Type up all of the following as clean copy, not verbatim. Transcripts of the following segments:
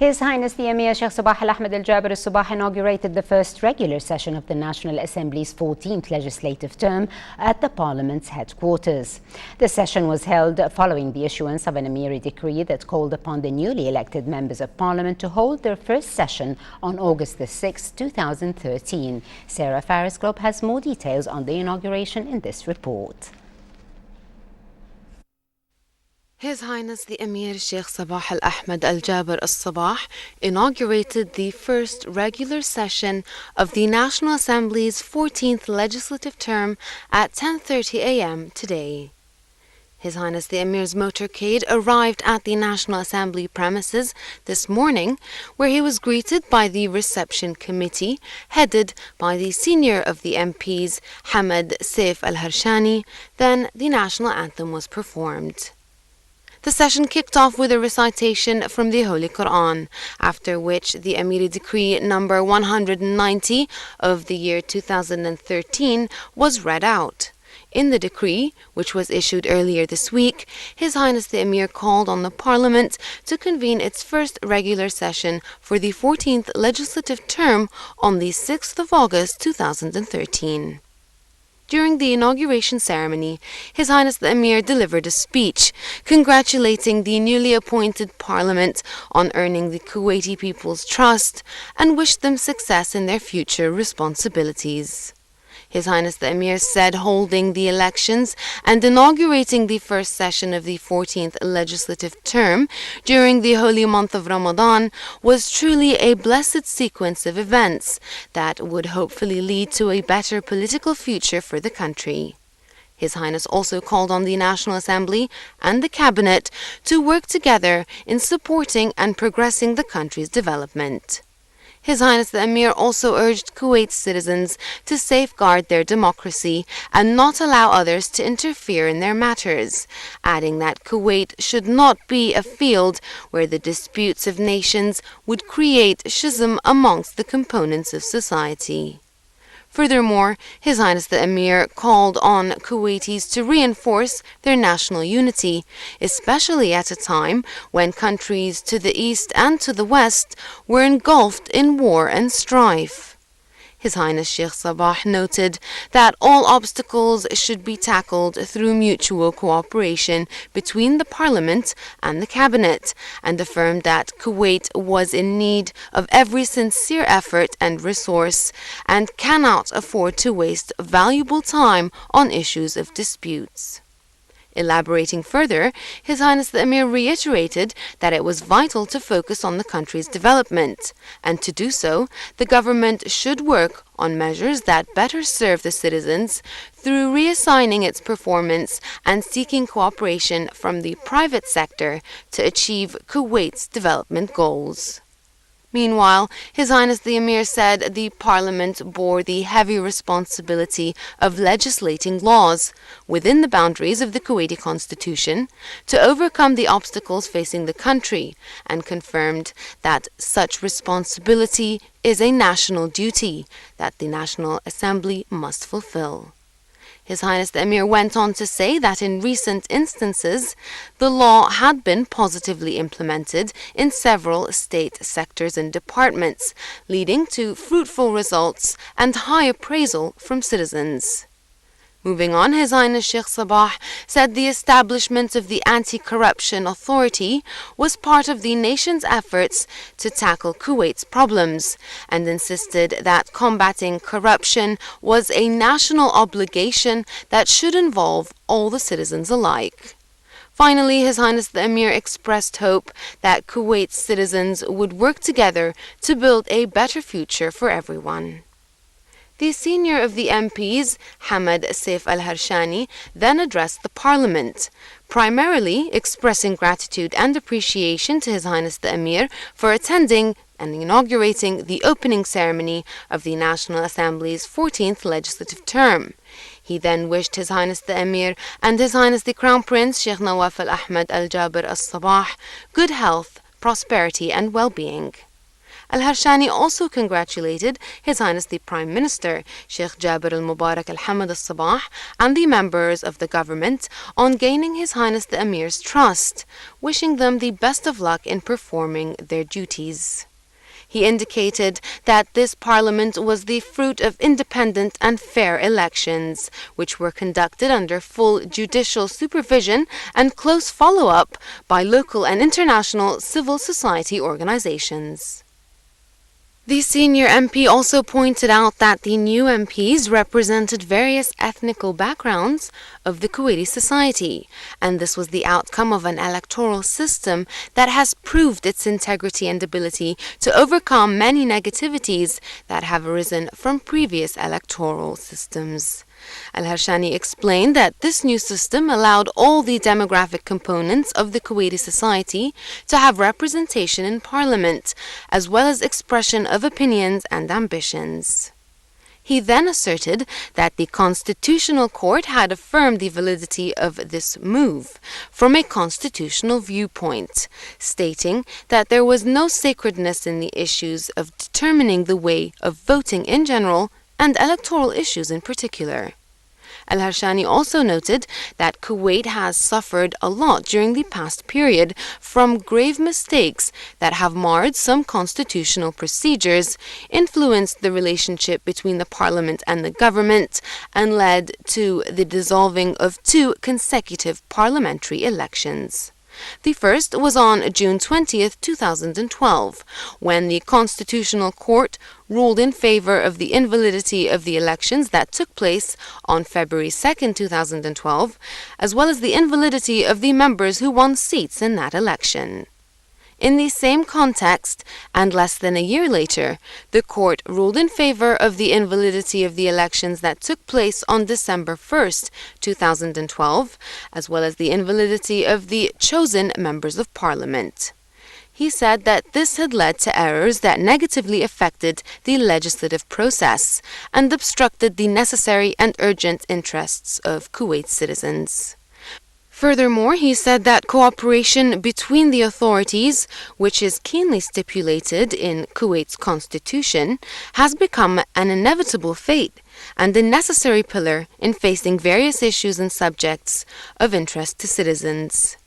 His Highness the Amir Sheikh Al-Ahmad Al-Sabah inaugurated the first regular session of the National Assembly's 14th legislative term at the Parliament's headquarters. The session was held following the issuance of an Amiri Decree that called upon the newly elected members of Parliament to hold their first session on August the 6th, 2013. Sarah Faris Globe has more details on the inauguration in this report. His Highness the Amir Sheikh Al-Ahmad Al-Sabah inaugurated the first regular session of the National Assembly's 14th legislative term at 10:30 a.m. today. His Highness the Amir's motorcade arrived at the National Assembly premises this morning, where he was greeted by the reception committee, headed by the senior of the MPs, Hamad Saif Al-Harshani. Then the national anthem was performed. The session kicked off with a recitation from the Holy Quran, after which the Amiri Decree number 190 of the year 2013 was read out. In the decree, which was issued earlier this week, His Highness the Amir called on the Parliament to convene its first regular session for the 14th legislative term on the 6th of August 2013. During the inauguration ceremony, His Highness the Amir delivered a speech congratulating the newly appointed Parliament on earning the Kuwaiti people's trust and wished them success in their future responsibilities. His Highness the Amir said holding the elections and inaugurating the first session of the 14th legislative term during the holy month of Ramadan was truly a blessed sequence of events that would hopefully lead to a better political future for the country. His Highness also called on the National Assembly and the Cabinet to work together in supporting and progressing the country's development. His Highness the Amir also urged Kuwait's citizens to safeguard their democracy and not allow others to interfere in their matters, adding that Kuwait should not be a field where the disputes of nations would create schism amongst the components of society. Furthermore, His Highness the Amir called on Kuwaitis to reinforce their national unity, especially at a time when countries to the east and to the west were engulfed in war and strife. His Highness Sheikh Sabah noted that all obstacles should be tackled through mutual cooperation between the Parliament and the Cabinet, and affirmed that Kuwait was in need of every sincere effort and resource and cannot afford to waste valuable time on issues of disputes. Elaborating further, His Highness the Amir reiterated that it was vital to focus on the country's development, and to do so, the government should work on measures that better serve the citizens through reassigning its performance and seeking cooperation from the private sector to achieve Kuwait's development goals. Meanwhile, His Highness the Amir said the Parliament bore the heavy responsibility of legislating laws within the boundaries of the Kuwaiti Constitution to overcome the obstacles facing the country, and confirmed that such responsibility is a national duty that the National Assembly must fulfill. His Highness the Amir went on to say that in recent instances, the law had been positively implemented in several state sectors and departments, leading to fruitful results and high appraisal from citizens. Moving on, His Highness Sheikh Sabah said the establishment of the Anti-Corruption Authority was part of the nation's efforts to tackle Kuwait's problems, and insisted that combating corruption was a national obligation that should involve all the citizens alike. Finally, His Highness the Amir expressed hope that Kuwait's citizens would work together to build a better future for everyone. The senior of the MPs, Hamad Saif Al-Harshani, then addressed the Parliament, primarily expressing gratitude and appreciation to His Highness the Amir for attending and inaugurating the opening ceremony of the National Assembly's 14th legislative term. He then wished His Highness the Amir and His Highness the Crown Prince Sheikh Al-Ahmad Al-Sabah good health, prosperity and well-being. Al-Harshani also congratulated His Highness the Prime Minister, Sheikh Jabir al-Mubarak al-Hamad al-Sabah, and the members of the government on gaining His Highness the Amir's trust, wishing them the best of luck in performing their duties. He indicated that this parliament was the fruit of independent and fair elections, which were conducted under full judicial supervision and close follow-up by local and international civil society organizations. The senior MP also pointed out that the new MPs represented various ethnical backgrounds of the Kuwaiti society, and this was the outcome of an electoral system that has proved its integrity and ability to overcome many negativities that have arisen from previous electoral systems. Al-Harshani explained that this new system allowed all the demographic components of the Kuwaiti society to have representation in parliament, as well as expression of opinions and ambitions. He then asserted that the Constitutional Court had affirmed the validity of this move from a constitutional viewpoint, stating that there was no sacredness in the issues of determining the way of voting in general and electoral issues in particular. Al-Harshani also noted that Kuwait has suffered a lot during the past period from grave mistakes that have marred some constitutional procedures, influenced the relationship between the parliament and the government, and led to the dissolving of 2 consecutive parliamentary elections. The first was on June 20th, 2012, when the Constitutional Court ruled in favor of the invalidity of the elections that took place on February 2nd, 2012, as well as the invalidity of the members who won seats in that election. In the same context, and less than a year later, the court ruled in favor of the invalidity of the elections that took place on December 1st, 2012, as well as the invalidity of the chosen members of parliament. He said that this had led to errors that negatively affected the legislative process and obstructed the necessary and urgent interests of Kuwait citizens. Furthermore, he said that cooperation between the authorities, which is keenly stipulated in Kuwait's constitution, has become an inevitable fate and a necessary pillar in facing various issues and subjects of interest to citizens.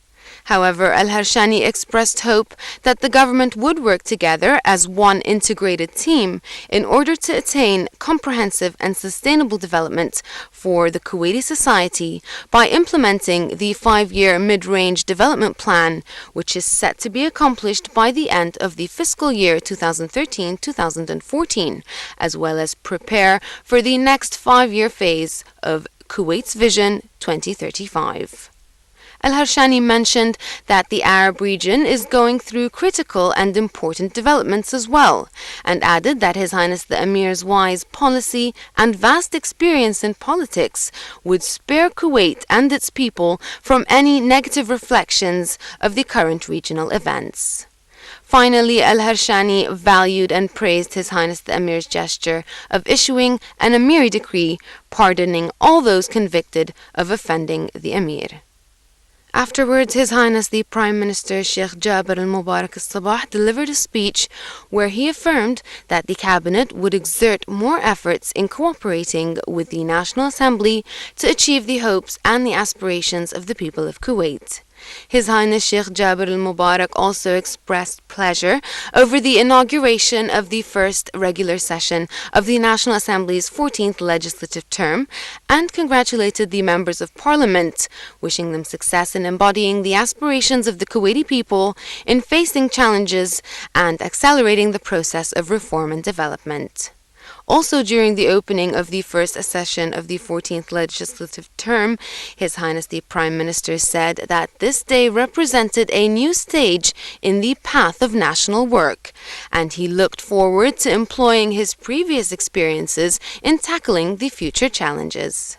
However, Al-Harshani expressed hope that the government would work together as one integrated team in order to attain comprehensive and sustainable development for the Kuwaiti society by implementing the 5-year mid-range development plan, which is set to be accomplished by the end of the fiscal year 2013-2014, as well as prepare for the next 5-year phase of Kuwait's Vision 2035. Al-Harshani mentioned that the Arab region is going through critical and important developments as well, and added that His Highness the Amir's wise policy and vast experience in politics would spare Kuwait and its people from any negative reflections of the current regional events. Finally, Al-Harshani valued and praised His Highness the Amir's gesture of issuing an Amiri Decree pardoning all those convicted of offending the Amir. Afterwards, His Highness the Prime Minister Sheikh Jabir al-Mubarak al-Sabah delivered a speech where he affirmed that the cabinet would exert more efforts in cooperating with the National Assembly to achieve the hopes and the aspirations of the people of Kuwait. His Highness Sheikh Jabir al-Mubarak also expressed pleasure over the inauguration of the first regular session of the National Assembly's 14th legislative term and congratulated the members of Parliament, wishing them success in embodying the aspirations of the Kuwaiti people in facing challenges and accelerating the process of reform and development. Also, during the opening of the first session of the 14th legislative term, His Highness the Prime Minister said that this day represented a new stage in the path of national work, and he looked forward to employing his previous experiences in tackling the future challenges.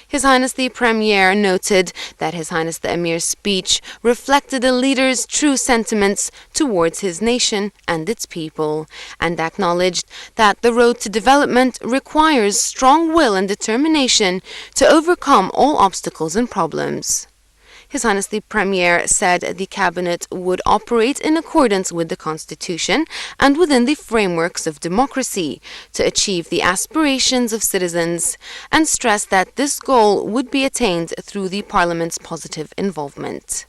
His Highness the Premier noted that His Highness the Amir's speech reflected a leader's true sentiments towards his nation and its people, and acknowledged that the road to development requires strong will and determination to overcome all obstacles and problems. His Highness the Premier said the cabinet would operate in accordance with the Constitution and within the frameworks of democracy to achieve the aspirations of citizens, and stressed that this goal would be attained through the Parliament's positive involvement.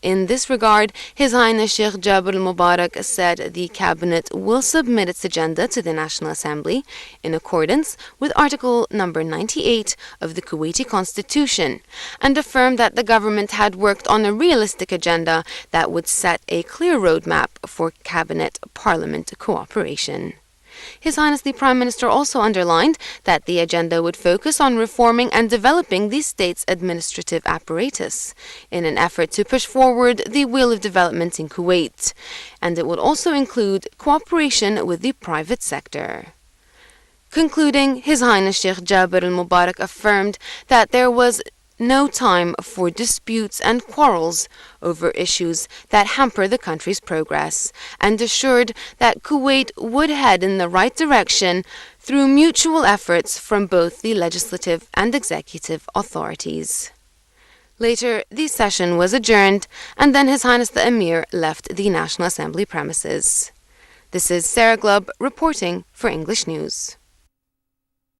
In this regard, His Highness Sheikh Jabir al-Mubarak said the cabinet will submit its agenda to the National Assembly in accordance with Article number 98 of the Kuwaiti Constitution, and affirmed that the government had worked on a realistic agenda that would set a clear roadmap for cabinet-parliament cooperation. His Highness the Prime Minister also underlined that the agenda would focus on reforming and developing the state's administrative apparatus in an effort to push forward the wheel of development in Kuwait, and it would also include cooperation with the private sector. Concluding, His Highness Sheikh Jabir al-Mubarak affirmed that there was no time for disputes and quarrels over issues that hamper the country's progress, and assured that Kuwait would head in the right direction through mutual efforts from both the legislative and executive authorities. Later, the session was adjourned, and then His Highness the Amir left the National Assembly premises. This is Sarah Glubb reporting for English News.